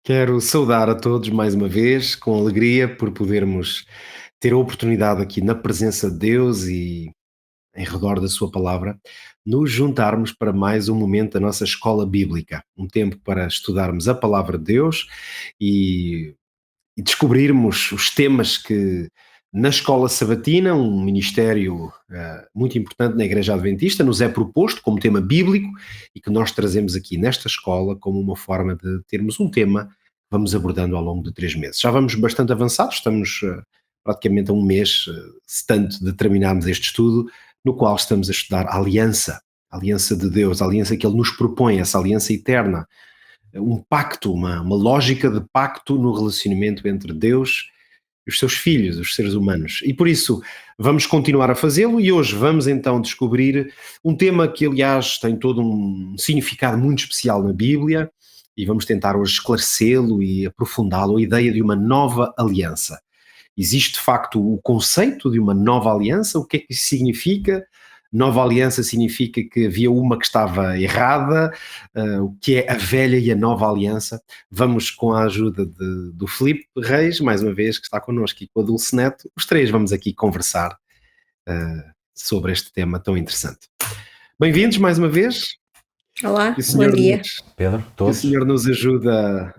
Quero saudar a todos mais uma vez, com alegria por podermos ter a oportunidade aqui na presença de Deus e em redor da Sua palavra, nos juntarmos para mais um momento da nossa escola bíblica. Um tempo para estudarmos a palavra de Deus e descobrirmos os temas que na escola sabatina, um ministério muito importante na Igreja Adventista, nos é proposto como tema bíblico e que nós trazemos aqui nesta escola como uma forma de termos um tema que vamos abordando ao longo de 3 meses. Já vamos bastante avançados, estamos praticamente a um mês, se tanto, de terminarmos este estudo, no qual estamos a estudar a aliança de Deus, a aliança que Ele nos propõe, essa aliança eterna, um pacto, uma lógica de pacto no relacionamento entre Deus e os seus filhos, os seres humanos. E por isso vamos continuar a fazê-lo e hoje vamos então descobrir um tema que, aliás, tem todo um significado muito especial na Bíblia e vamos tentar hoje esclarecê-lo e aprofundá-lo, a ideia de uma nova aliança. Existe de facto o conceito de uma nova aliança? O que é que isso significa? Nova aliança significa que havia uma que estava errada, o que é a velha e a nova aliança. Vamos, com a ajuda do Filipe Reis, mais uma vez, que está connosco, e com a Dulce Neto, os três vamos aqui conversar sobre este tema tão interessante. Bem-vindos mais uma vez. Olá, bom dia. Pedro, Que o todos. Senhor nos ajuda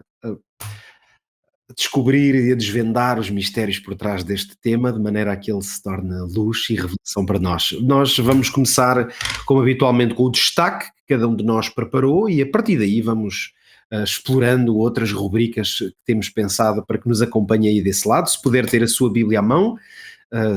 a descobrir e a desvendar os mistérios por trás deste tema, de maneira a que ele se torne luz e revelação para nós. Nós vamos começar, como habitualmente, com o destaque que cada um de nós preparou e a partir daí vamos explorando outras rubricas que temos pensado para que nos acompanhe aí desse lado. Se puder ter a sua Bíblia à mão,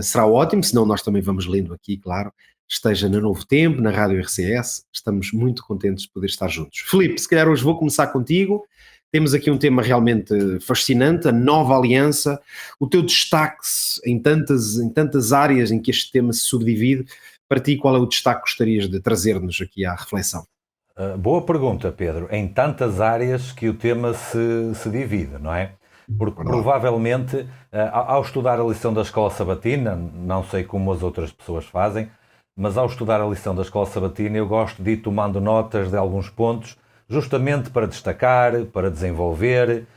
será ótimo, senão nós também vamos lendo aqui, claro. Esteja no Novo Tempo, na Rádio RCS, estamos muito contentes de poder estar juntos. Filipe, se calhar hoje vou começar contigo. Temos aqui um tema realmente fascinante, a nova aliança, o teu destaque em tantas áreas em que este tema se subdivide. Para ti, qual é o destaque que gostarias de trazer-nos aqui à reflexão? Boa pergunta, Pedro. Em tantas áreas que o tema se divide, não é? Porque Verdade. provavelmente, ao estudar a lição da escola sabatina, não sei como as outras pessoas fazem, mas ao estudar a lição da escola sabatina eu gosto de ir tomando notas de alguns pontos, justamente para destacar, para desenvolver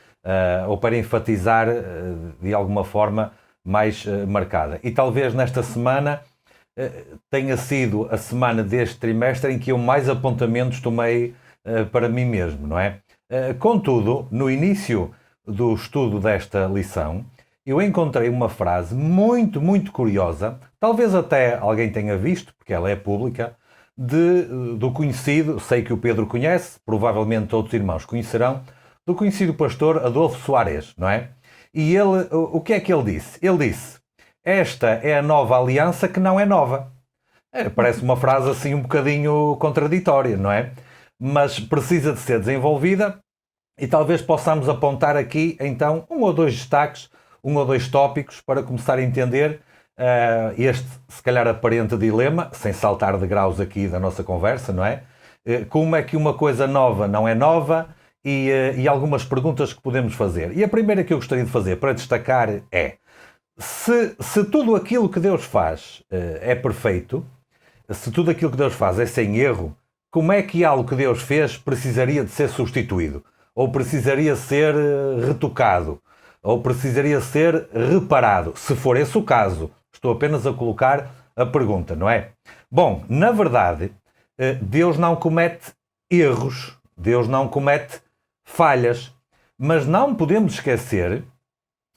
ou para enfatizar de alguma forma mais marcada. E talvez nesta semana tenha sido a semana deste trimestre em que eu mais apontamentos tomei para mim mesmo, não é? Contudo, no início do estudo desta lição, eu encontrei uma frase muito, muito curiosa, talvez até alguém tenha visto, porque ela é pública, do conhecido, sei que o Pedro conhece, provavelmente outros irmãos conhecerão, do conhecido pastor Adolfo Soares, não é? E ele, o que é que ele disse? Ele disse: esta é a nova aliança que não é nova. Parece uma frase assim um bocadinho contraditória, não é? Mas precisa de ser desenvolvida e talvez possamos apontar aqui então um ou dois destaques, um ou dois tópicos para começar a entender este, se calhar, aparente dilema, sem saltar de graus aqui da nossa conversa, não é? Como é que uma coisa nova não é nova e algumas perguntas que podemos fazer. E a primeira que eu gostaria de fazer para destacar é: se tudo aquilo que Deus faz é perfeito, se tudo aquilo que Deus faz é sem erro, como é que algo que Deus fez precisaria de ser substituído? Ou precisaria ser retocado? Ou precisaria ser reparado? Se for esse o caso, estou apenas a colocar a pergunta, não é? Bom, na verdade, Deus não comete erros, Deus não comete falhas, mas não podemos esquecer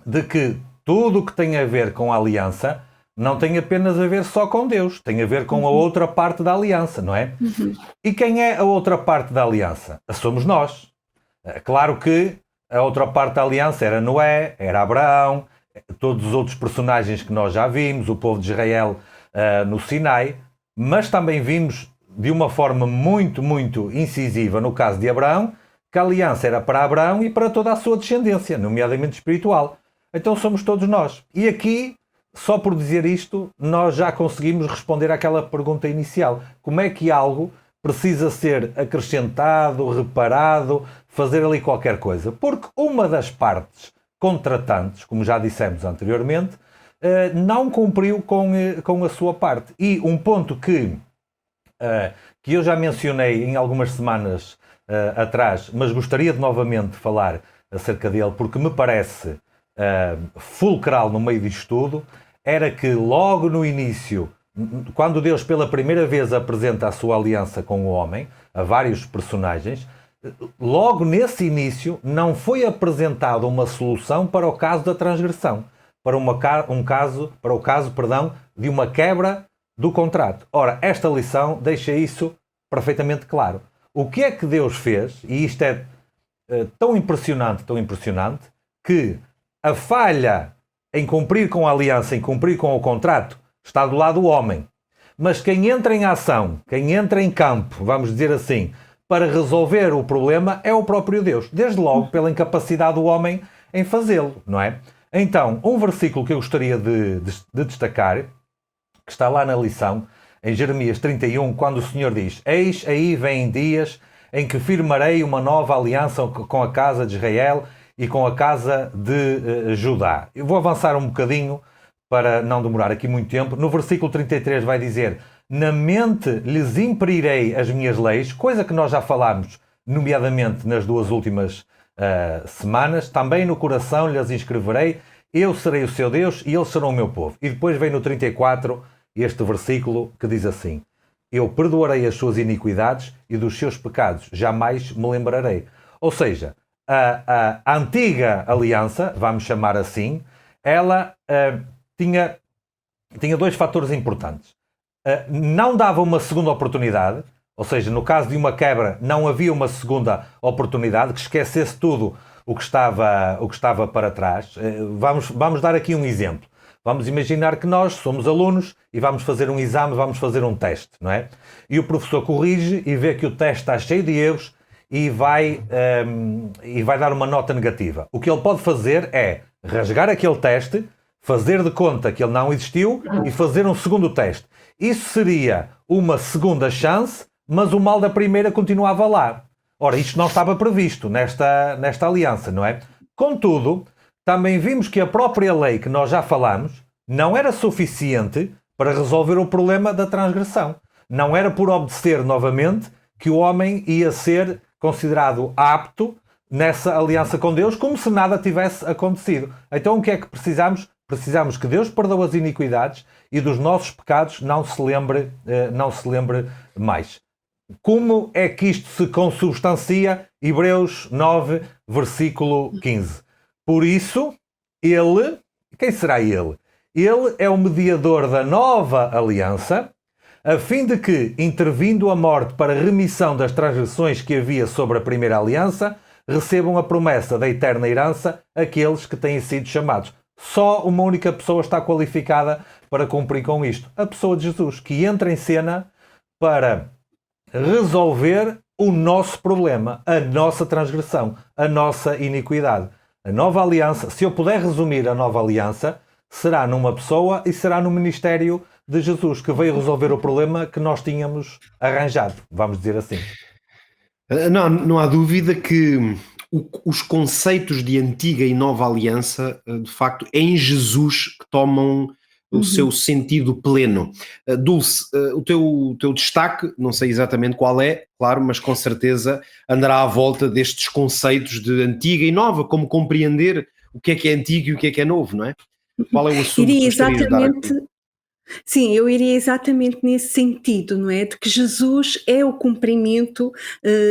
de que tudo o que tem a ver com a aliança não tem apenas a ver só com Deus, tem a ver com a outra parte da aliança, não é? E quem é a outra parte da aliança? Somos nós. Claro que a outra parte da aliança era Noé, era Abraão, todos os outros personagens que nós já vimos, o povo de Israel no Sinai, mas também vimos de uma forma muito, muito incisiva, no caso de Abraão, que a aliança era para Abraão e para toda a sua descendência, nomeadamente espiritual. Então somos todos nós. E aqui, só por dizer isto, nós já conseguimos responder àquela pergunta inicial. Como é que algo precisa ser acrescentado, reparado, fazer ali qualquer coisa? Porque uma das partes contratantes, como já dissemos anteriormente, não cumpriu com a sua parte. E um ponto que eu já mencionei em algumas semanas atrás, mas gostaria de novamente falar acerca dele, porque me parece fulcral no meio disto tudo, era que logo no início, quando Deus pela primeira vez apresenta a sua aliança com o homem, a vários personagens, logo nesse início não foi apresentada uma solução para o caso da transgressão, para o caso de uma quebra do contrato. Ora, esta lição deixa isso perfeitamente claro. O que é que Deus fez, e isto é tão impressionante, que a falha em cumprir com a aliança, em cumprir com o contrato, está do lado do homem. Mas quem entra em ação, quem entra em campo, vamos dizer assim, para resolver o problema é o próprio Deus. Desde logo pela incapacidade do homem em fazê-lo, não é? Então, um versículo que eu gostaria de destacar, que está lá na lição, em Jeremias 31, quando o Senhor diz: Eis aí vêm dias em que firmarei uma nova aliança com a casa de Israel e com a casa de Judá. Eu vou avançar um bocadinho para não demorar aqui muito tempo. No versículo 33 vai dizer: Na mente lhes imperirei as minhas leis, coisa que nós já falámos, nomeadamente nas duas últimas semanas. Também no coração lhes inscreverei, eu serei o seu Deus e eles serão o meu povo. E depois vem no 34 este versículo que diz assim: Eu perdoarei as suas iniquidades e dos seus pecados jamais me lembrarei. Ou seja, a antiga aliança, vamos chamar assim, ela tinha dois fatores importantes. Não dava uma segunda oportunidade, ou seja, no caso de uma quebra não havia uma segunda oportunidade, que esquecesse tudo o que estava para trás. Vamos dar aqui um exemplo. Vamos imaginar que nós somos alunos e vamos fazer um exame, vamos fazer um teste, não é? E o professor corrige e vê que o teste está cheio de erros e vai dar uma nota negativa. O que ele pode fazer é rasgar aquele teste, fazer de conta que ele não existiu e fazer um segundo teste. Isso seria uma segunda chance, mas o mal da primeira continuava lá. Ora, isto não estava previsto nesta aliança, não é? Contudo, também vimos que a própria lei que nós já falámos não era suficiente para resolver o problema da transgressão. Não era por obedecer novamente que o homem ia ser considerado apto nessa aliança com Deus, como se nada tivesse acontecido. Então o que é que precisamos? Precisamos que Deus perdoe as iniquidades e dos nossos pecados não se lembre mais. Como é que isto se consubstancia? Hebreus 9, versículo 15. Por isso, ele, quem será ele? Ele é o mediador da nova aliança, a fim de que, intervindo a morte para remissão das transgressões que havia sobre a primeira aliança, recebam a promessa da eterna herança aqueles que têm sido chamados. Só uma única pessoa está qualificada para cumprir com isto. A pessoa de Jesus, que entra em cena para resolver o nosso problema, a nossa transgressão, a nossa iniquidade. A nova aliança, se eu puder resumir a nova aliança, será numa pessoa e será no ministério de Jesus, que veio resolver o problema que nós tínhamos arranjado, vamos dizer assim. Não há dúvida que os conceitos de antiga e nova aliança, de facto, é em Jesus que tomam o seu sentido pleno. Dulce, o teu destaque, não sei exatamente qual é, claro, mas com certeza andará à volta destes conceitos de antiga e nova, como compreender o que é antigo e o que é novo, não é? Qual é o assunto que gostarias de dar a conhecer? Sim, eu iria exatamente nesse sentido, não é? De que Jesus é o cumprimento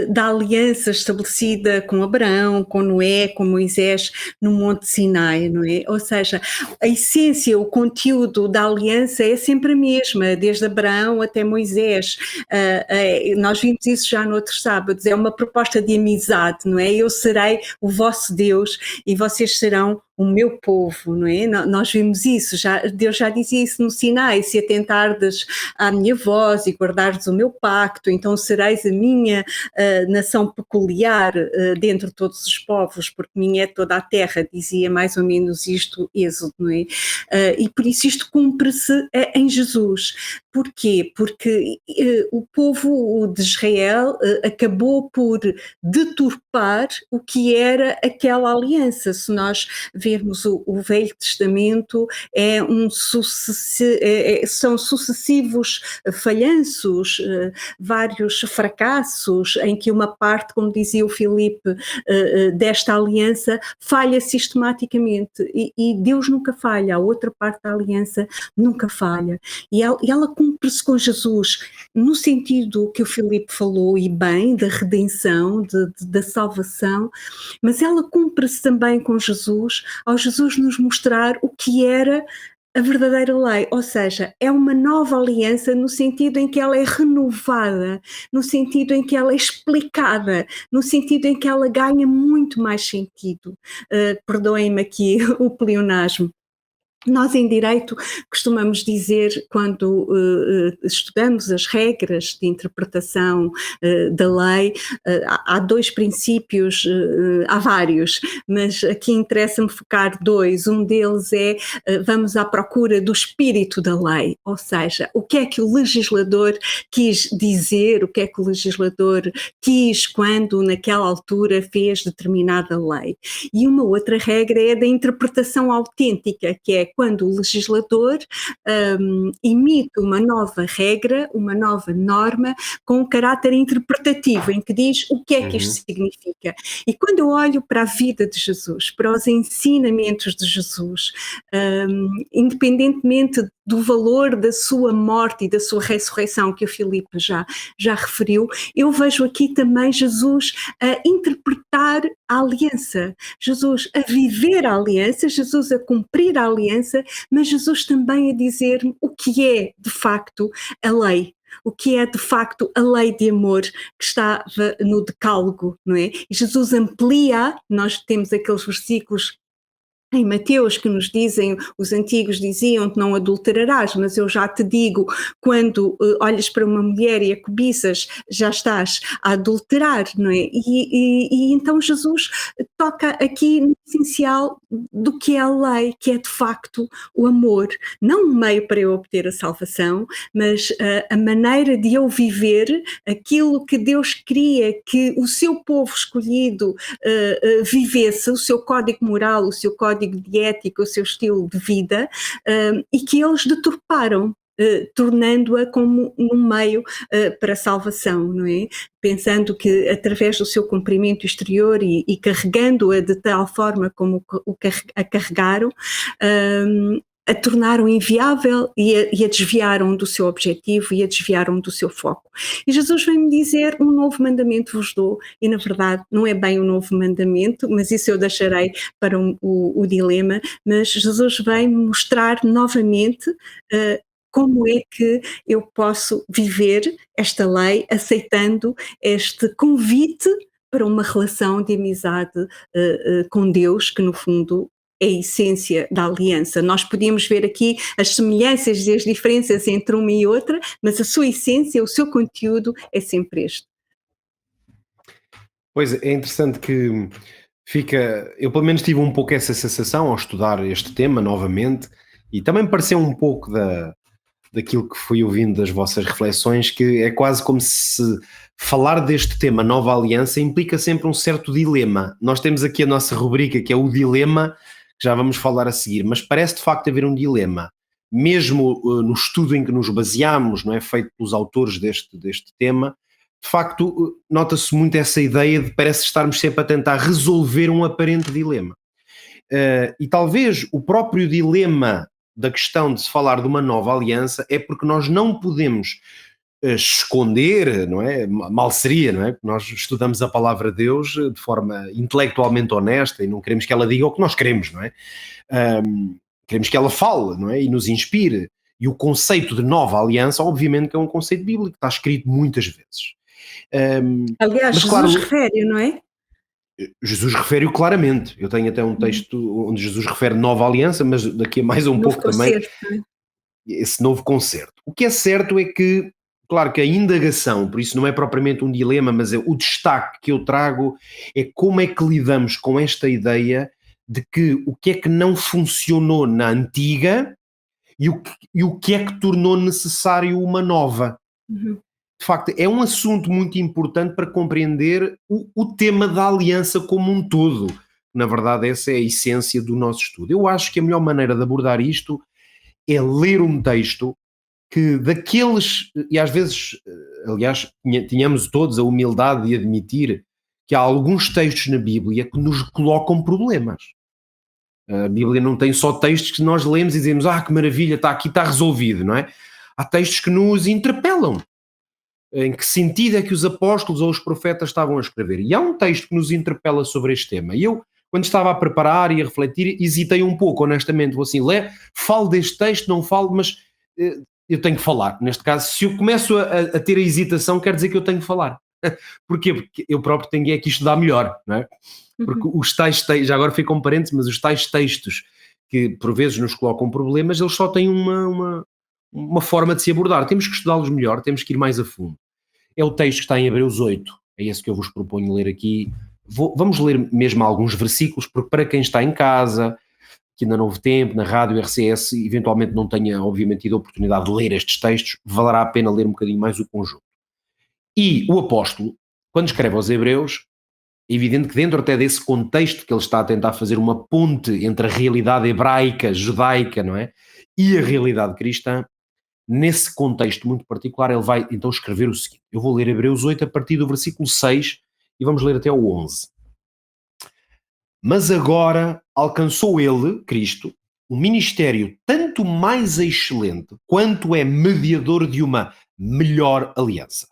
da aliança estabelecida com Abraão, com Noé, com Moisés no Monte Sinai, não é? Ou seja, a essência, o conteúdo da aliança é sempre a mesma, desde Abraão até Moisés. Nós vimos isso já no outros sábados, é uma proposta de amizade, não é? Eu serei o vosso Deus e vocês serão o meu povo, não é? Nós vimos isso, Deus já dizia isso no Sinai: se atentardes à minha voz e guardardes o meu pacto, então sereis a minha nação peculiar dentre todos os povos, porque minha é toda a terra, dizia mais ou menos isto Êxodo, não é? E por isso isto cumpre-se em Jesus. Porquê? Porque o povo de Israel acabou por deturpar o que era aquela aliança. Se nós vermos o Velho Testamento, são sucessivos falhanços, vários fracassos, em que uma parte, como dizia o Filipe, desta aliança falha sistematicamente, e Deus nunca falha, a outra parte da aliança nunca falha, e ela cumpre-se com Jesus, no sentido que o Filipe falou, e bem, da redenção, da salvação, mas ela cumpre-se também com Jesus, ao Jesus nos mostrar o que era a verdadeira lei, ou seja, é uma nova aliança no sentido em que ela é renovada, no sentido em que ela é explicada, no sentido em que ela ganha muito mais sentido. Perdoem-me aqui o pleonasmo. Nós em Direito costumamos dizer, quando estudamos as regras de interpretação da lei, há dois princípios, há vários, mas aqui interessa-me focar dois. Um deles é, vamos à procura do espírito da lei, ou seja, o que é que o legislador quis dizer, o que é que o legislador quis quando naquela altura fez determinada lei. E uma outra regra é da interpretação autêntica, que é quando o legislador emite uma nova regra, uma nova norma com um caráter interpretativo, em que diz o que é que isto significa. E quando eu olho para a vida de Jesus, para os ensinamentos de Jesus, independentemente do valor da sua morte e da sua ressurreição, que o Filipe já referiu, eu vejo aqui também Jesus a interpretar a aliança, Jesus a viver a aliança, Jesus a cumprir a aliança, mas Jesus também a dizer-me o que é de facto a lei. O que é de facto a lei de amor que estava no Decálogo, não é? E Jesus amplia, nós temos aqueles versículos em Mateus que nos dizem, os antigos diziam que não adulterarás, mas eu já te digo, quando olhas para uma mulher e a cobiças, já estás a adulterar, não é? E então Jesus toca aqui no essencial do que é a lei, que é de facto o amor, não um meio para eu obter a salvação, mas a maneira de eu viver aquilo que Deus queria que o seu povo escolhido vivesse, o seu código moral, o seu código de ética, o seu estilo de vida, e que eles deturparam, tornando-a como um meio para a salvação, não é? Pensando que através do seu cumprimento exterior e carregando-a de tal forma como a carregaram, a tornaram inviável e a desviaram do seu objetivo e a desviaram do seu foco. E Jesus vem-me dizer, um novo mandamento vos dou, e na verdade não é bem um novo mandamento, mas isso eu deixarei para o dilema, mas Jesus vem mostrar novamente como é que eu posso viver esta lei aceitando este convite para uma relação de amizade com Deus, que no fundo é a essência da aliança. Nós podíamos ver aqui as semelhanças e as diferenças entre uma e outra, mas a sua essência, o seu conteúdo é sempre este. Pois é interessante que eu pelo menos tive um pouco essa sensação ao estudar este tema novamente, e também me pareceu um pouco daquilo que fui ouvindo das vossas reflexões, que é quase como se falar deste tema Nova Aliança implica sempre um certo dilema. Nós temos aqui a nossa rubrica, que é o dilema, que já vamos falar a seguir, mas parece de facto haver um dilema, mesmo no estudo em que nos baseamos, não é, feito pelos autores deste tema. De facto, nota-se muito essa ideia de parece estarmos sempre a tentar resolver um aparente dilema. E talvez o próprio dilema da questão de se falar de uma nova aliança é porque nós não podemos esconder, não é? Mal seria, não é? Nós estudamos a palavra de Deus de forma intelectualmente honesta e não queremos que ela diga o que nós queremos, não é? Queremos que ela fale, não é? E nos inspire. E o conceito de nova aliança, obviamente que é um conceito bíblico, está escrito muitas vezes. Aliás, Jesus claro, refere, não é? Jesus refere-o claramente. Eu tenho até um texto onde Jesus refere nova aliança, mas daqui a mais um pouco concerto, também esse novo concerto. O que é certo é que, claro que a indagação, por isso não é propriamente um dilema, mas é o destaque que eu trago é como é que lidamos com esta ideia de que o que é que não funcionou na antiga e o que é que tornou necessário uma nova. Uhum. De facto, é um assunto muito importante para compreender o tema da aliança como um todo. Na verdade, essa é a essência do nosso estudo. Eu acho que a melhor maneira de abordar isto é ler um texto que daqueles, e às vezes, aliás, tínhamos todos a humildade de admitir que há alguns textos na Bíblia que nos colocam problemas. A Bíblia não tem só textos que nós lemos e dizemos, que maravilha, está aqui, está resolvido, não é? Há textos que nos interpelam. Em que sentido é que os apóstolos ou os profetas estavam a escrever? E há um texto que nos interpela sobre este tema. E eu, quando estava a preparar e a refletir, hesitei um pouco, honestamente. Vou assim, falo deste texto, não falo, mas eu tenho que falar. Neste caso, se eu começo a ter a hesitação, quer dizer que eu tenho que falar. Porquê? Porque eu próprio tenho é que estudar melhor, não é? Porque os tais textos, já agora fica um parênteses, mas os tais textos que por vezes nos colocam problemas, eles só têm uma forma de se abordar. Temos que estudá-los melhor, temos que ir mais a fundo. É o texto que está em Hebreus 8, é esse que eu vos proponho ler aqui. Vamos ler mesmo alguns versículos, porque para quem está em casa, que ainda não houve tempo, na rádio, RCS, eventualmente não tenha, obviamente, tido a oportunidade de ler estes textos, valerá a pena ler um bocadinho mais o conjunto. E o apóstolo, quando escreve aos Hebreus, é evidente que dentro até desse contexto que ele está a tentar fazer uma ponte entre a realidade hebraica, judaica, não é? E a realidade cristã, nesse contexto muito particular, ele vai então escrever o seguinte. Eu vou ler Hebreus 8 a partir do versículo 6 e vamos ler até o 11. Mas agora alcançou ele, Cristo, um ministério tanto mais excelente quanto é mediador de uma melhor aliança.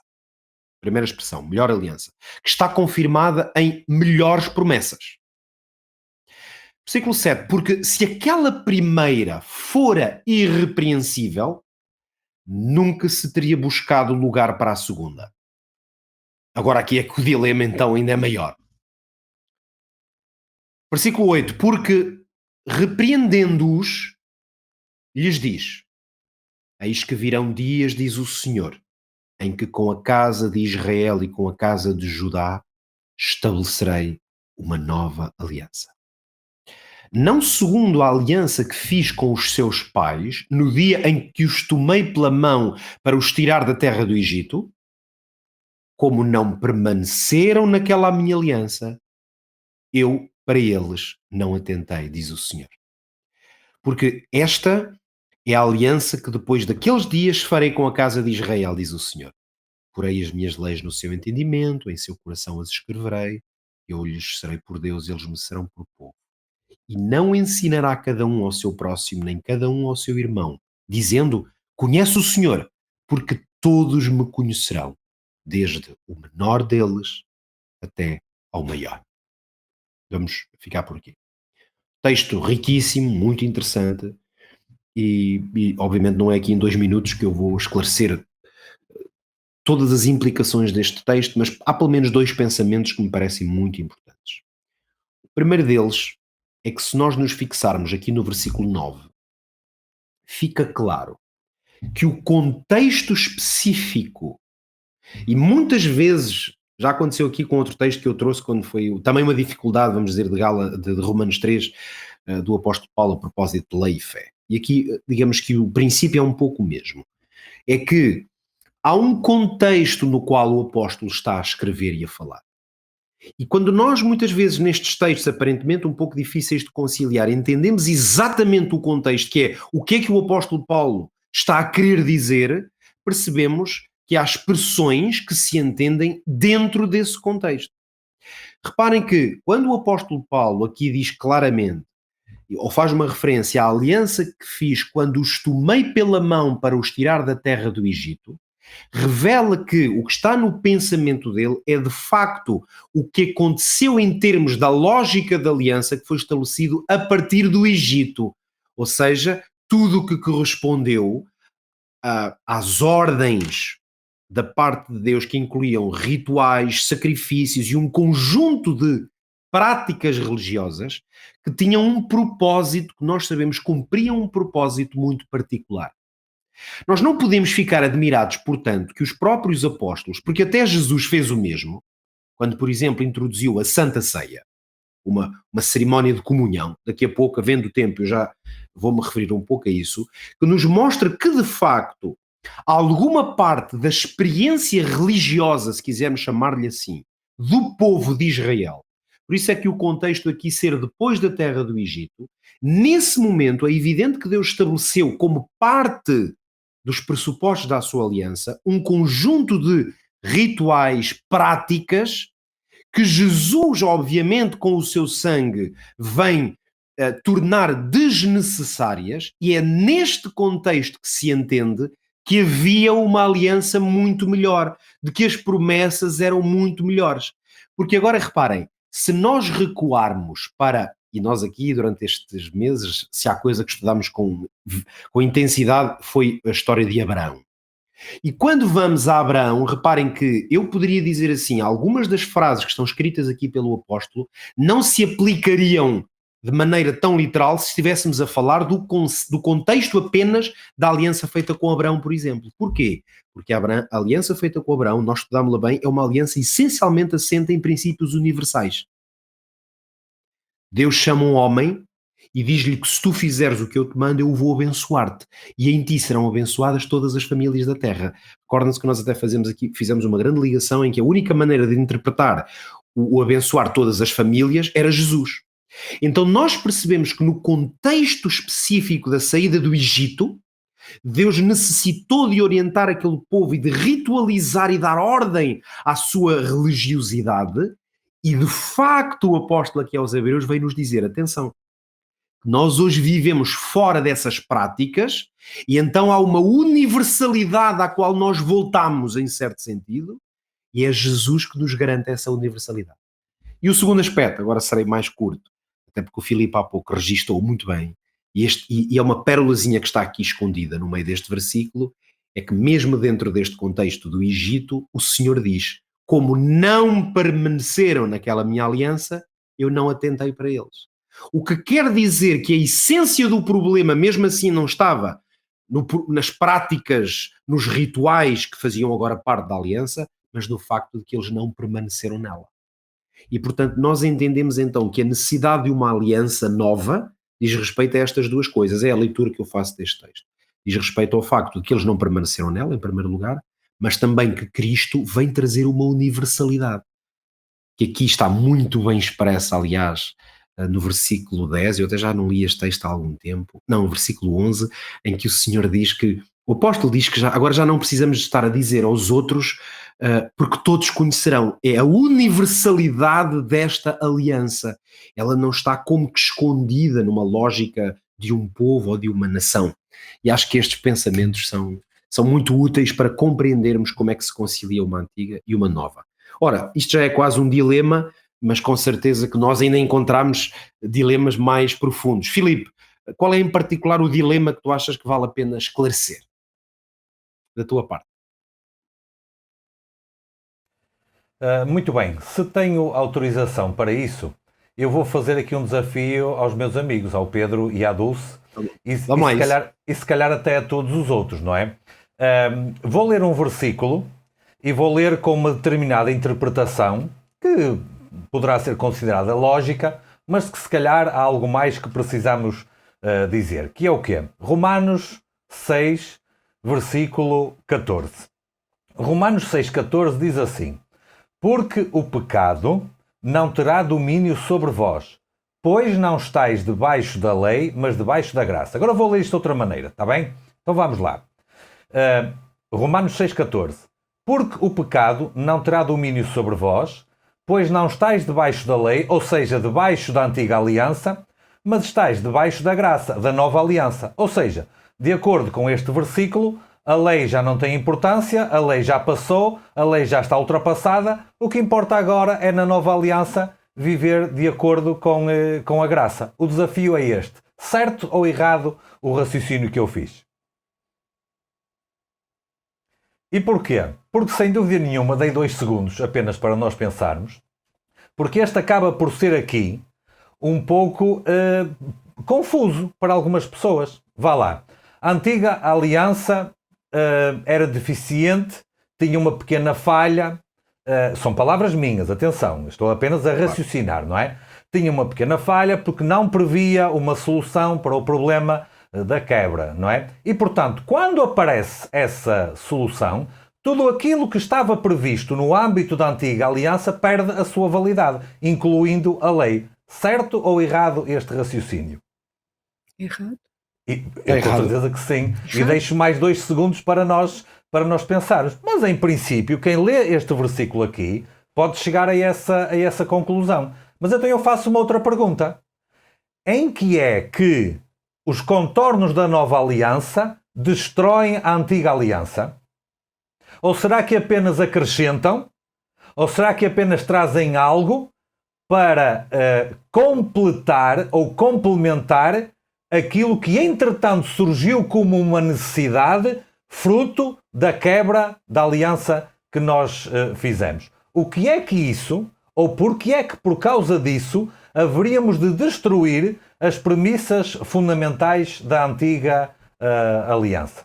Primeira expressão, melhor aliança, que está confirmada em melhores promessas. Versículo 7, porque se aquela primeira fora irrepreensível, nunca se teria buscado lugar para a segunda. Agora aqui é que o dilema então ainda é maior. Versículo 8, porque repreendendo-os, lhes diz, eis que virão dias, diz o Senhor, em que com a casa de Israel e com a casa de Judá estabelecerei uma nova aliança. Não segundo a aliança que fiz com os seus pais, no dia em que os tomei pela mão para os tirar da terra do Egito, como não permaneceram naquela minha aliança, eu para eles não atentei, diz o Senhor. Porque esta é a aliança que depois daqueles dias farei com a casa de Israel, diz o Senhor. Porei as minhas leis no seu entendimento, em seu coração as escreverei, eu lhes serei por Deus, eles me serão por povo. E não ensinará cada um ao seu próximo, nem cada um ao seu irmão, dizendo, conhece o Senhor, porque todos me conhecerão, desde o menor deles até ao maior. Vamos ficar por aqui. Texto riquíssimo, muito interessante, e obviamente não é aqui em 2 minutos que eu vou esclarecer todas as implicações deste texto, mas há pelo menos 2 pensamentos que me parecem muito importantes. O primeiro deles é que se nós nos fixarmos aqui no versículo 9, fica claro que o contexto específico, e muitas vezes, já aconteceu aqui com outro texto que eu trouxe quando foi também uma dificuldade, vamos dizer, de Romanos 3, do apóstolo Paulo a propósito de lei e fé. E aqui, digamos que o princípio é um pouco o mesmo. É que há um contexto no qual o apóstolo está a escrever e a falar. E quando nós, muitas vezes, nestes textos aparentemente um pouco difíceis de conciliar, entendemos exatamente o contexto, que é o que o apóstolo Paulo está a querer dizer, percebemos que há expressões que se entendem dentro desse contexto. Reparem que, quando o apóstolo Paulo aqui diz claramente, ou faz uma referência à aliança que fiz quando os tomei pela mão para os tirar da terra do Egito, revela que o que está no pensamento dele é de facto o que aconteceu em termos da lógica da aliança que foi estabelecido a partir do Egito, ou seja, tudo o que correspondeu às ordens da parte de Deus que incluíam rituais, sacrifícios e um conjunto de práticas religiosas que tinham um propósito, que nós sabemos cumpriam um propósito muito particular. Nós não podemos ficar admirados, portanto, que os próprios apóstolos, porque até Jesus fez o mesmo, quando, por exemplo, introduziu a Santa Ceia, uma cerimónia de comunhão. Daqui a pouco, havendo tempo, eu já vou-me referir um pouco a isso, que nos mostra que, de facto, alguma parte da experiência religiosa, se quisermos chamar-lhe assim, do povo de Israel. Por isso é que o contexto aqui ser depois da terra do Egito, nesse momento é evidente que Deus estabeleceu como parte dos pressupostos da sua aliança um conjunto de rituais, práticas, que Jesus, obviamente, com o seu sangue, vem tornar desnecessárias, e é neste contexto que se entende que havia uma aliança muito melhor, de que as promessas eram muito melhores. Porque agora reparem, se nós recuarmos para, e nós aqui durante estes meses, se há coisa que estudamos com intensidade, foi a história de Abraão. E quando vamos a Abraão, reparem que eu poderia dizer assim, algumas das frases que estão escritas aqui pelo apóstolo não se aplicariam de maneira tão literal se estivéssemos a falar do contexto apenas da aliança feita com Abraão, por exemplo. Porquê? Porque a aliança feita com Abraão, nós estudámos-la bem, é uma aliança essencialmente assente em princípios universais. Deus chama um homem e diz-lhe que se tu fizeres o que eu te mando, eu vou abençoar-te. E em ti serão abençoadas todas as famílias da terra. Recordem-se que nós até fizemos uma grande ligação em que a única maneira de interpretar o abençoar todas as famílias era Jesus. Então nós percebemos que no contexto específico da saída do Egito, Deus necessitou de orientar aquele povo e de ritualizar e dar ordem à sua religiosidade, e de facto o apóstolo aqui aos Hebreus veio nos dizer, atenção, nós hoje vivemos fora dessas práticas e então há uma universalidade à qual nós voltamos em certo sentido, e é Jesus que nos garante essa universalidade. E o segundo aspecto, agora serei mais curto, até porque o Filipe há pouco registou muito bem, e é uma pérolazinha que está aqui escondida no meio deste versículo, é que mesmo dentro deste contexto do Egito, o Senhor diz, como não permaneceram naquela minha aliança, eu não atentei para eles. O que quer dizer que a essência do problema, mesmo assim, não estava nas práticas, nos rituais que faziam agora parte da aliança, mas no facto de que eles não permaneceram nela. E, portanto, nós entendemos então que a necessidade de uma aliança nova diz respeito a estas duas coisas. É a leitura que eu faço deste texto. Diz respeito ao facto de que eles não permaneceram nela, em primeiro lugar, mas também que Cristo vem trazer uma universalidade, que aqui está muito bem expressa, aliás, no versículo 10, eu até já não li este texto há algum tempo, não, no versículo 11, em que o Senhor diz que, o apóstolo diz que agora já não precisamos estar a dizer aos outros, porque todos conhecerão, é a universalidade desta aliança, ela não está como que escondida numa lógica de um povo ou de uma nação, e acho que estes pensamentos são muito úteis para compreendermos como é que se concilia uma antiga e uma nova. Ora, isto já é quase um dilema, mas com certeza que nós ainda encontramos dilemas mais profundos. Filipe, qual é em particular o dilema que tu achas que vale a pena esclarecer, da tua parte? Muito bem, se tenho autorização para isso, eu vou fazer aqui um desafio aos meus amigos, ao Pedro e à Dulce, e se calhar até a todos os outros, não é? Vou ler um versículo e vou ler com uma determinada interpretação que poderá ser considerada lógica, mas que se calhar há algo mais que precisamos dizer, que é o quê? Romanos 6, versículo 14. Romanos 6, 14 diz assim: porque o pecado não terá domínio sobre vós, pois não estáis debaixo da lei, mas debaixo da graça. Agora vou ler isto de outra maneira, está bem? Então vamos lá. Romanos 6, 14. Porque o pecado não terá domínio sobre vós, pois não estáis debaixo da lei, ou seja, debaixo da antiga aliança, mas estáis debaixo da graça, da nova aliança. Ou seja, de acordo com este versículo, a lei já não tem importância, a lei já passou, a lei já está ultrapassada, o que importa agora é na nova aliança viver de acordo com a graça. O desafio é este. Certo ou errado o raciocínio que eu fiz? E porquê? Porque sem dúvida nenhuma dei 2 segundos apenas para nós pensarmos, porque este acaba por ser aqui um pouco confuso para algumas pessoas. Vá lá. A antiga aliança era deficiente, tinha uma pequena falha, são palavras minhas, atenção, estou apenas a raciocinar, não é? tinha uma pequena falha porque não previa uma solução para o problema da quebra, não é? E, portanto, quando aparece essa solução, tudo aquilo que estava previsto no âmbito da antiga aliança perde a sua validade, incluindo a lei. Certo ou errado este raciocínio? Errado. Eu com certeza que sim. E deixo mais 2 segundos para nós pensarmos. Mas, em princípio, quem lê este versículo aqui pode chegar a essa conclusão. Mas então eu faço uma outra pergunta. Em que é que os contornos da nova aliança destroem a antiga aliança? Ou será que apenas acrescentam? Ou será que apenas trazem algo para completar ou complementar aquilo que entretanto surgiu como uma necessidade fruto da quebra da aliança que nós fizemos? O que é que isso, ou porque é que por causa disso, haveríamos de destruir as premissas fundamentais da antiga aliança?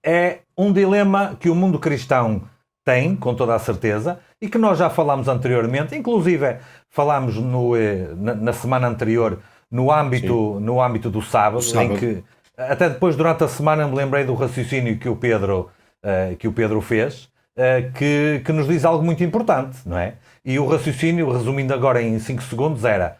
É um dilema que o mundo cristão tem, com toda a certeza, e que nós já falámos anteriormente, inclusive falámos na semana anterior no âmbito do sábado, em que até depois durante a semana me lembrei do raciocínio que o Pedro fez, que nos diz algo muito importante, não é? E o raciocínio, resumindo agora em 5 segundos, era: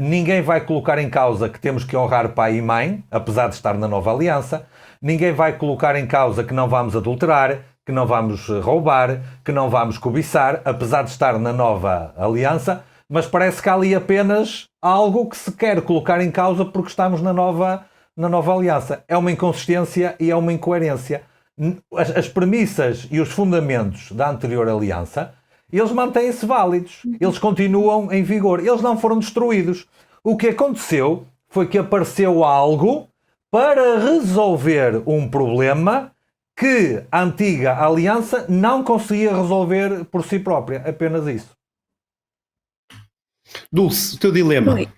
ninguém vai colocar em causa que temos que honrar pai e mãe, apesar de estar na nova aliança. Ninguém vai colocar em causa que não vamos adulterar, que não vamos roubar, que não vamos cobiçar, apesar de estar na nova aliança. Mas parece que há ali apenas algo que se quer colocar em causa porque estamos na nova aliança. É uma inconsistência e é uma incoerência. As premissas e os fundamentos da anterior aliança, eles mantêm-se válidos. Eles continuam em vigor. Eles não foram destruídos. O que aconteceu foi que apareceu algo para resolver um problema que a antiga aliança não conseguia resolver por si própria. Apenas isso. Dulce, o teu dilema. Bem,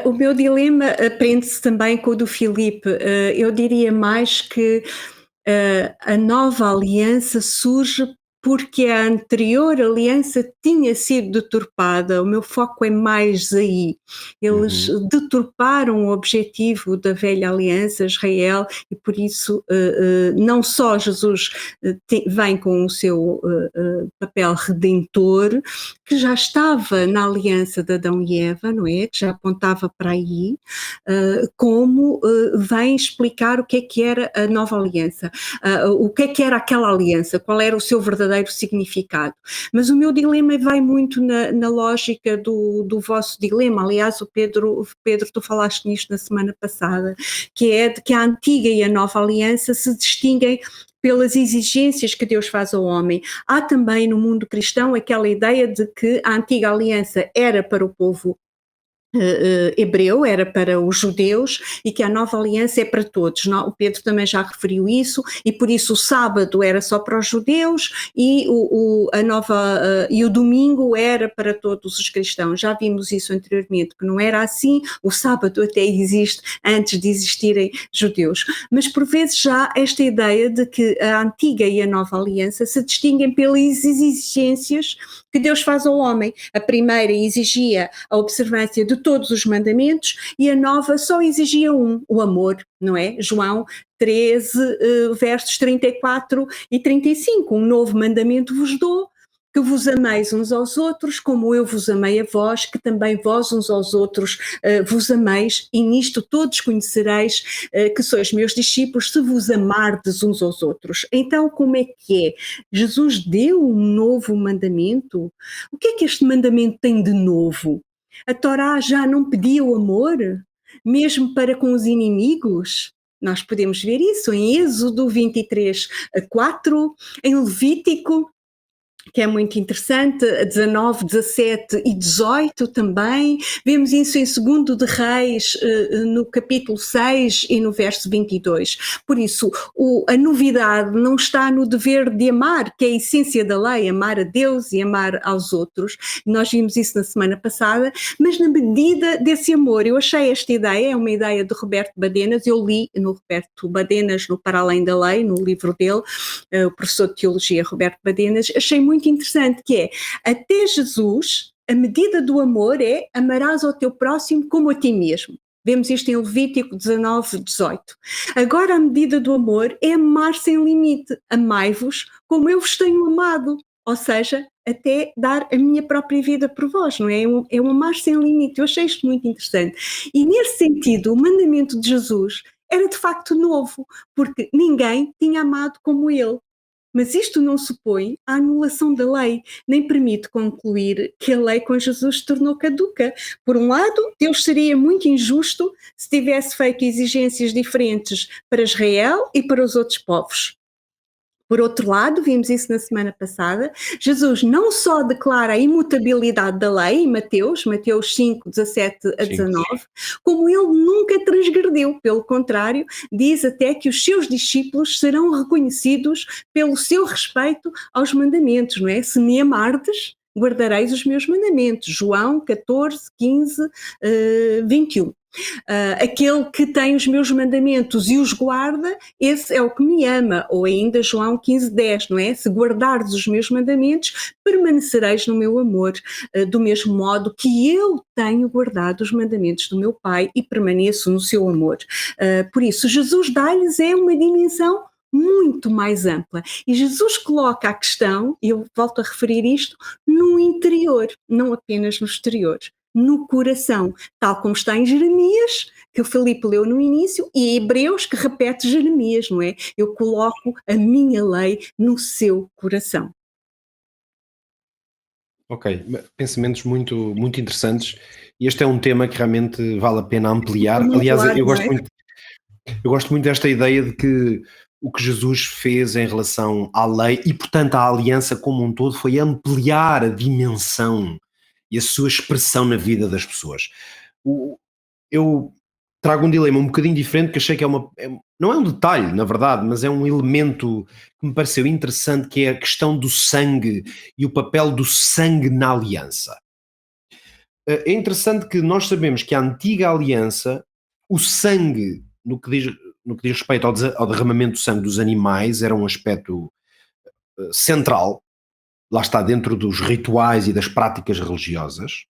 o meu dilema aprende-se também com o do Filipe. Eu diria mais que a nova aliança surge porque a anterior aliança tinha sido deturpada. O meu foco é mais aí. Eles deturparam o objetivo da velha aliança, Israel, e por isso não só Jesus vem com o seu papel redentor, que já estava na aliança de Adão e Eva, não é? Que já apontava para aí, como vem explicar o que é que era a nova aliança, o que é que era aquela aliança, qual era o seu verdadeiro significado. Mas o meu dilema vai muito na lógica do vosso dilema. Aliás, Pedro, tu falaste nisto na semana passada, que é de que a antiga e a nova aliança se distinguem pelas exigências que Deus faz ao homem. Há também no mundo cristão aquela ideia de que a antiga aliança era para o povo hebreu, era para os judeus, e que a nova aliança é para todos. O Pedro também já referiu isso, e por isso o sábado era só para os judeus e o domingo era para todos os cristãos. Já vimos isso anteriormente, que não era assim. O sábado até existe antes de existirem judeus, mas por vezes já esta ideia de que a antiga e a nova aliança se distinguem pelas exigências que Deus faz ao homem. A primeira exigia a observância de todos os mandamentos e a nova só exigia o amor, não é? João 13, versos 34 e 35. Um novo mandamento vos dou, que vos ameis uns aos outros, como eu vos amei a vós, que também vós uns aos outros vos ameis, e nisto todos conhecereis que sois meus discípulos, se vos amardes uns aos outros. Então, como é que é? Jesus deu um novo mandamento? O que é que este mandamento tem de novo? A Torá já não pedia o amor, mesmo para com os inimigos? Nós podemos ver isso em Êxodo 23, 4, em Levítico, que é muito interessante, 19, 17 e 18 também. Vemos isso em 2 de Reis, no capítulo 6 e no verso 22. Por isso, a novidade não está no dever de amar, que é a essência da lei, amar a Deus e amar aos outros. Nós vimos isso na semana passada, mas na medida desse amor. Eu achei esta ideia, é uma ideia de Roberto Badenas, eu li no Roberto Badenas, no Para Além da Lei, no livro dele, o professor de Teologia Roberto Badenas, achei muito interessante, que é, até Jesus a medida do amor é amarás ao teu próximo como a ti mesmo. Vemos isto em Levítico 19:18. Agora a medida do amor é amar sem limite. Amai-vos como eu vos tenho amado. Ou seja, até dar a minha própria vida por vós, não é? É um amar sem limite. Eu achei isto muito interessante. E nesse sentido, o mandamento de Jesus era de facto novo, porque ninguém tinha amado como ele. Mas isto não supõe a anulação da lei, nem permite concluir que a lei com Jesus se tornou caduca. Por um lado, Deus seria muito injusto se tivesse feito exigências diferentes para Israel e para os outros povos. Por outro lado, vimos isso na semana passada, Jesus não só declara a imutabilidade da lei, em Mateus 5:17-19, como ele nunca transgrediu. Pelo contrário, diz até que os seus discípulos serão reconhecidos pelo seu respeito aos mandamentos, não é? Se me amardes, guardareis os meus mandamentos. João 14:15-21. Aquele que tem os meus mandamentos e os guarda, esse é o que me ama. Ou ainda João 15:10, não é? Se guardardes os meus mandamentos, permanecereis no meu amor, do mesmo modo que eu tenho guardado os mandamentos do meu Pai e permaneço no seu amor. Por isso, Jesus dá-lhes uma dimensão muito mais ampla. E Jesus coloca a questão, e eu volto a referir isto, no interior, não apenas no exterior. No coração, tal como está em Jeremias, que o Filipe leu no início, e Hebreus, que repete Jeremias, não é? Eu coloco a minha lei no seu coração. Ok, pensamentos muito, muito interessantes. E este é um tema que realmente vale a pena ampliar. Aliás, eu gosto muito desta ideia de que o que Jesus fez em relação à lei e, portanto, à aliança como um todo foi ampliar a dimensão e a sua expressão na vida das pessoas. Eu trago um dilema um bocadinho diferente, que achei que não é um detalhe, na verdade, mas é um elemento que me pareceu interessante, que é a questão do sangue e o papel do sangue na aliança. É interessante que nós sabemos que a antiga aliança, o sangue, no que diz respeito ao derramamento do sangue dos animais, era um aspecto central, lá está, dentro dos rituais e das práticas religiosas.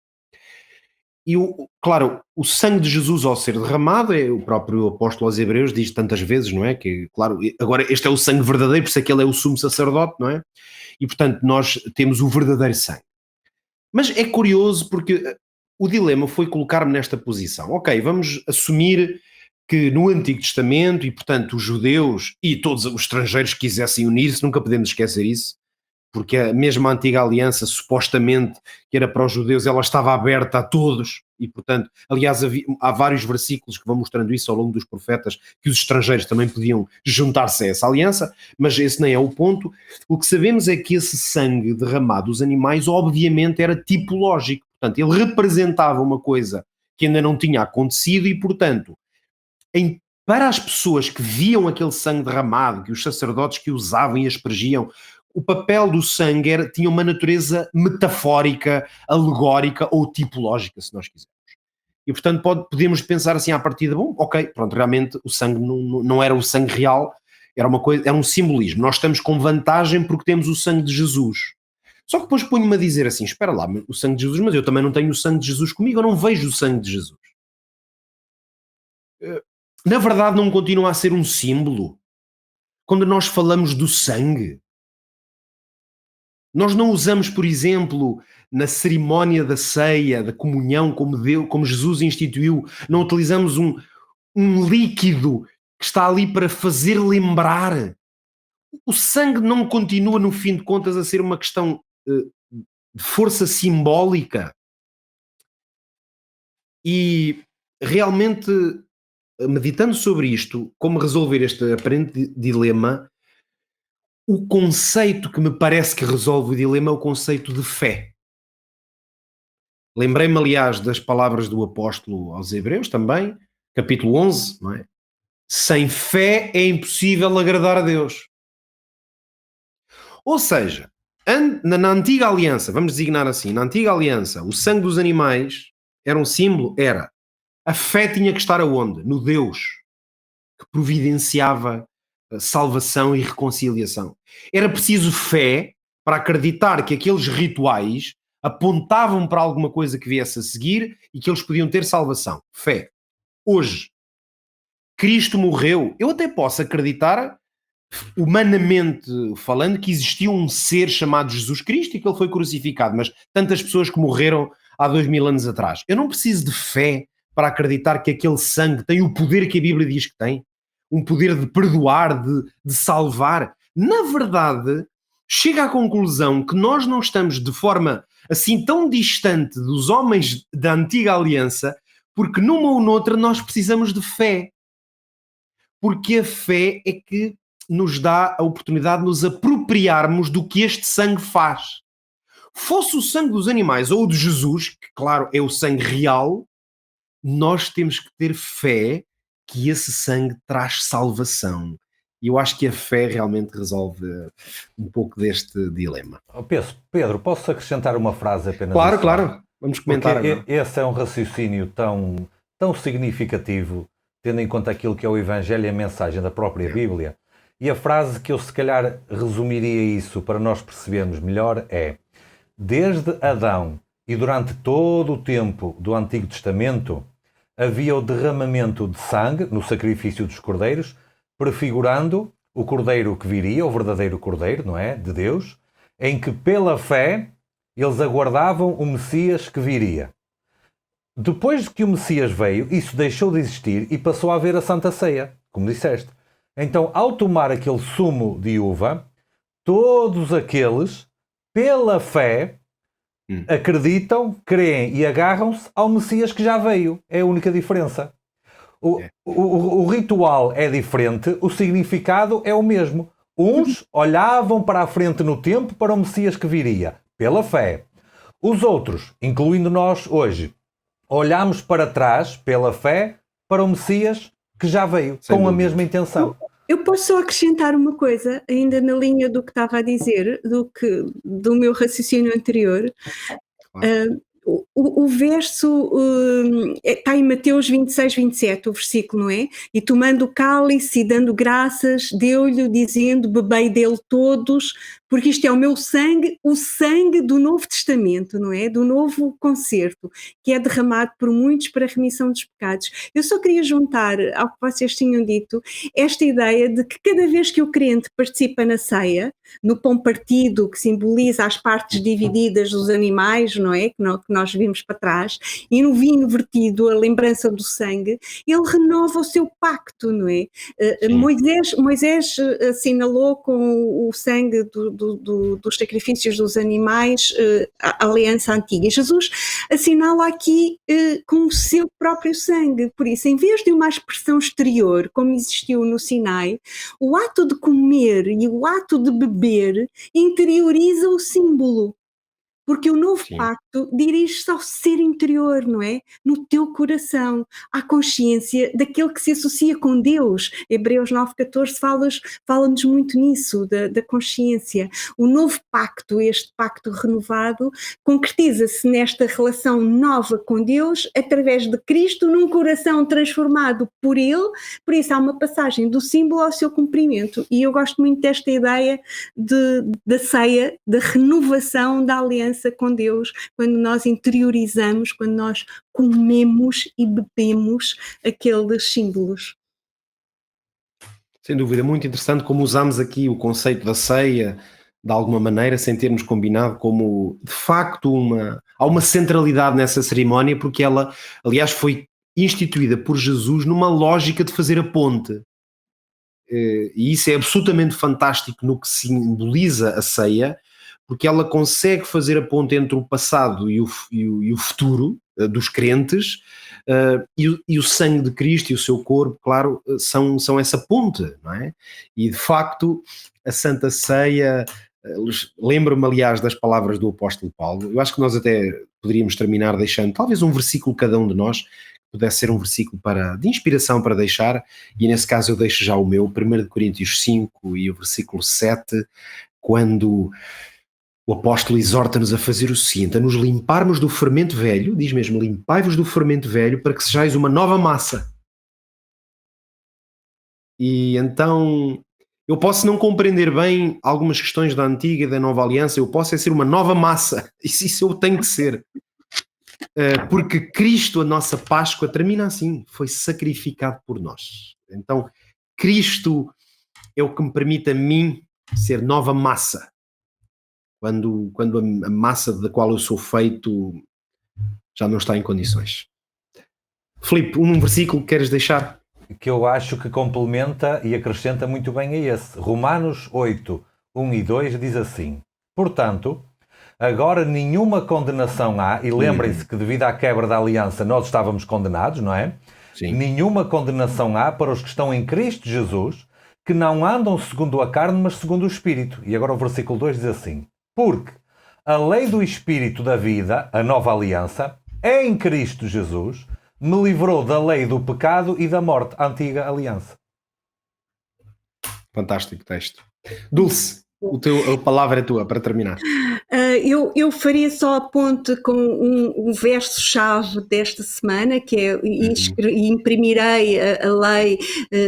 E, claro, o sangue de Jesus ao ser derramado, o próprio apóstolo aos Hebreus diz tantas vezes, não é? Que, claro, agora este é o sangue verdadeiro, por isso é que ele é o sumo sacerdote, não é? E, portanto, nós temos o verdadeiro sangue. Mas é curioso porque o dilema foi colocar-me nesta posição. Ok, vamos assumir que no Antigo Testamento, e, portanto, os judeus e todos os estrangeiros que quisessem unir-se, nunca podemos esquecer isso, porque a mesma antiga aliança, supostamente, que era para os judeus, ela estava aberta a todos, e portanto, aliás, há vários versículos que vão mostrando isso ao longo dos profetas, que os estrangeiros também podiam juntar-se a essa aliança, mas esse nem é o ponto. O que sabemos é que esse sangue derramado dos animais, obviamente, era tipológico, portanto, ele representava uma coisa que ainda não tinha acontecido e, portanto, para as pessoas que viam aquele sangue derramado, que os sacerdotes que usavam e aspergiam, o papel do sangue tinha uma natureza metafórica, alegórica ou tipológica, se nós quisermos. E, portanto, podemos pensar assim à partida, bom, ok, pronto, realmente o sangue não era o sangue real, era um simbolismo. Nós estamos com vantagem porque temos o sangue de Jesus. Só que depois ponho-me a dizer assim, espera lá, o sangue de Jesus, mas eu também não tenho o sangue de Jesus comigo, eu não vejo o sangue de Jesus. Na verdade, não continua a ser um símbolo? Quando nós falamos do sangue, nós não usamos, por exemplo, na cerimónia da ceia, da comunhão, como Jesus instituiu, não utilizamos um líquido que está ali para fazer lembrar. O sangue não continua, no fim de contas, a ser uma questão de força simbólica? E realmente, meditando sobre isto, como resolver este aparente dilema, o conceito que me parece que resolve o dilema é o conceito de fé. Lembrei-me, aliás, das palavras do apóstolo aos Hebreus também, capítulo 11, não é? Sem fé é impossível agradar a Deus. Ou seja, na antiga aliança, vamos designar assim, na antiga aliança, o sangue dos animais era um símbolo? Era. A fé tinha que estar aonde? No Deus, que providenciava salvação e reconciliação. Era preciso fé para acreditar que aqueles rituais apontavam para alguma coisa que viesse a seguir e que eles podiam ter salvação. Fé. Hoje, Cristo morreu. Eu até posso acreditar, humanamente falando, que existiu um ser chamado Jesus Cristo e que ele foi crucificado, mas tantas pessoas que morreram há 2000 anos atrás. Eu não preciso de fé para acreditar que aquele sangue tem o poder que a Bíblia diz que tem, um poder de perdoar, de salvar. Na verdade, chega à conclusão que nós não estamos de forma assim tão distante dos homens da antiga aliança, porque numa ou noutra nós precisamos de fé. Porque a fé é que nos dá a oportunidade de nos apropriarmos do que este sangue faz. Fosse o sangue dos animais ou o de Jesus, que claro é o sangue real, nós temos que ter fé que esse sangue traz salvação. E eu acho que a fé realmente resolve um pouco deste dilema. Pedro, posso acrescentar uma frase apenas? Claro, claro. Vamos comentar. Porque esse é um raciocínio tão significativo, tendo em conta aquilo que é o Evangelho e a mensagem da própria Bíblia. E a frase que eu se calhar resumiria isso para nós percebermos melhor é: desde Adão e durante todo o tempo do Antigo Testamento havia o derramamento de sangue no sacrifício dos cordeiros, prefigurando o cordeiro que viria, o verdadeiro cordeiro, não é? De Deus, em que pela fé eles aguardavam o Messias que viria. Depois de que o Messias veio, isso deixou de existir e passou a haver a Santa Ceia, como disseste. Então, ao tomar aquele sumo de uva, todos aqueles, pela fé, acreditam, creem e agarram-se ao Messias que já veio. É a única diferença. O ritual é diferente, o significado é o mesmo. Uns olhavam para a frente no tempo para o Messias que viria, pela fé. Os outros, incluindo nós hoje, olhamos para trás, pela fé, para o Messias que já veio, com a mesma intenção. Eu posso só acrescentar uma coisa, ainda na linha do que estava a dizer, do meu raciocínio anterior. Claro. O verso está em Mateus 26, 27, o versículo, não é? E tomando o cálice e dando graças, deu-lhe dizendo: bebei dele todos, porque isto é o meu sangue, o sangue do Novo Testamento, não é? Do novo concerto, que é derramado por muitos para a remissão dos pecados. Eu só queria juntar ao que vocês tinham dito esta ideia de que cada vez que o crente participa na ceia, no pão partido, que simboliza as partes divididas dos animais, não é? Que nós vimos para trás, e no vinho vertido, a lembrança do sangue, ele renova o seu pacto, não é? Moisés assinalou com o sangue dos sacrifícios dos animais a aliança antiga. E Jesus assinala aqui com o seu próprio sangue. Por isso, em vez de uma expressão exterior, como existiu no Sinai, o ato de comer e o ato de beber interioriza o símbolo. Porque o novo pacto dirige-se ao ser interior, não é? No teu coração, à consciência daquele que se associa com Deus. Hebreus 9,14 fala-nos muito nisso, da consciência. O novo pacto, este pacto renovado, concretiza-se nesta relação nova com Deus, através de Cristo, num coração transformado por Ele. Por isso há uma passagem do símbolo ao seu cumprimento. E eu gosto muito desta ideia da ceia, da renovação da aliança com Deus, quando nós interiorizamos, quando nós comemos e bebemos aqueles símbolos. Sem dúvida, muito interessante como usamos aqui o conceito da ceia de alguma maneira, sem termos combinado, como de facto há uma centralidade nessa cerimónia, porque ela, aliás, foi instituída por Jesus numa lógica de fazer a ponte. E isso é absolutamente fantástico no que simboliza a ceia, porque ela consegue fazer a ponte entre o passado e o futuro dos crentes, e o sangue de Cristo e o seu corpo, claro, são essa ponte, não é? E de facto a Santa Ceia, lembro-me aliás das palavras do apóstolo Paulo. Eu acho que nós até poderíamos terminar deixando talvez um versículo cada um de nós, pudesse ser um versículo de inspiração para deixar, e nesse caso eu deixo já o meu, 1 Coríntios 5 e o versículo 7, quando o apóstolo exorta-nos a fazer o seguinte: a nos limparmos do fermento velho, diz mesmo, limpai-vos do fermento velho para que sejais uma nova massa. E então Eu posso não compreender bem algumas questões da antiga e da nova aliança, eu posso ser uma nova massa, isso eu tenho que ser. Porque Cristo, a nossa Páscoa, termina assim, foi sacrificado por nós. Então, Cristo é o que me permite a mim ser nova massa. Quando a massa da qual eu sou feito já não está em condições. Filipe, um versículo que queres deixar? Que eu acho que complementa e acrescenta muito bem a esse. Romanos 8, 1 e 2 diz assim: portanto, agora nenhuma condenação há, e lembrem-se que devido à quebra da aliança nós estávamos condenados, não é? Sim. Nenhuma condenação há para os que estão em Cristo Jesus, que não andam segundo a carne, mas segundo o Espírito. E agora o versículo 2 diz assim: porque a lei do Espírito da vida, a nova aliança, em Cristo Jesus, me livrou da lei do pecado e da morte, a antiga aliança. Fantástico texto. Dulce, a palavra é tua para terminar. Eu faria só a ponte com um verso-chave desta semana, que é e imprimirei a lei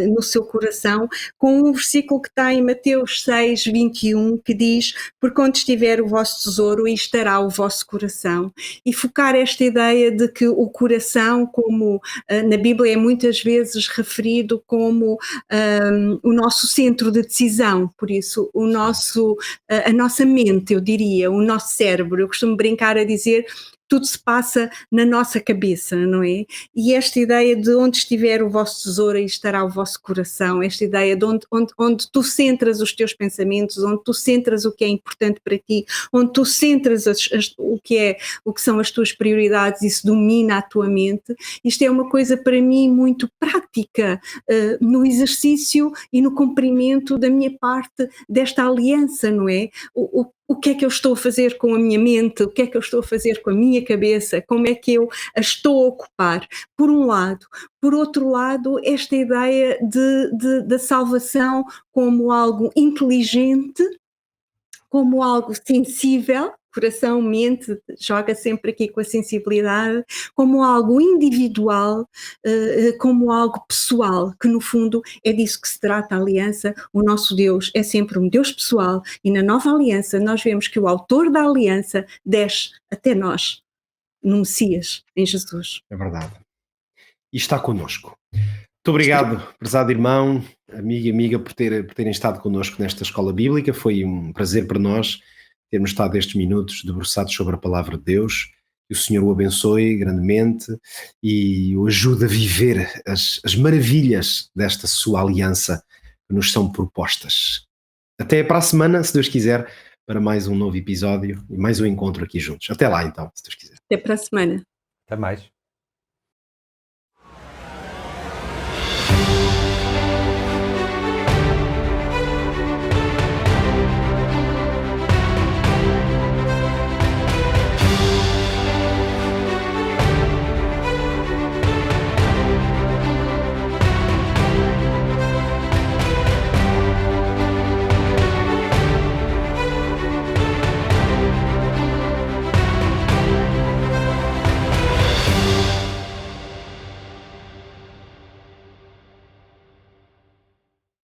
no seu coração, com um versículo que está em Mateus 6, 21, que diz: porque onde estiver o vosso tesouro, aí estará o vosso coração. E focar esta ideia de que o coração, como na Bíblia é muitas vezes referido como o nosso centro de decisão, por isso a nossa mente, eu diria, o nosso cérebro, eu costumo brincar a dizer, tudo se passa na nossa cabeça, não é? E esta ideia de onde estiver o vosso tesouro, aí estará o vosso coração, esta ideia de onde tu centras os teus pensamentos, onde tu centras o que é importante para ti, onde tu centras o que são as tuas prioridades, isso domina a tua mente. Isto é uma coisa para mim muito prática no exercício e no cumprimento da minha parte desta aliança, não é? O que é que eu estou a fazer com a minha mente, o que é que eu estou a fazer com a minha cabeça, como é que eu a estou a ocupar, por um lado. Por outro lado, esta ideia da salvação como algo inteligente, como algo sensível, coração, mente, joga sempre aqui com a sensibilidade, como algo individual, como algo pessoal, que no fundo é disso que se trata a aliança. O nosso Deus é sempre um Deus pessoal e na nova aliança nós vemos que o autor da aliança desce até nós, no Messias, em Jesus. É verdade. E está connosco. Muito obrigado, prezado irmão, amigo e amiga, por terem estado connosco nesta escola bíblica. Foi um prazer para nós termos estado estes minutos debruçados sobre a palavra de Deus. Que o Senhor o abençoe grandemente e o ajude a viver as maravilhas desta sua aliança que nos são propostas. Até para a semana, se Deus quiser, para mais um novo episódio e mais um encontro aqui juntos. Até lá então, se Deus quiser. Até para a semana. Até mais.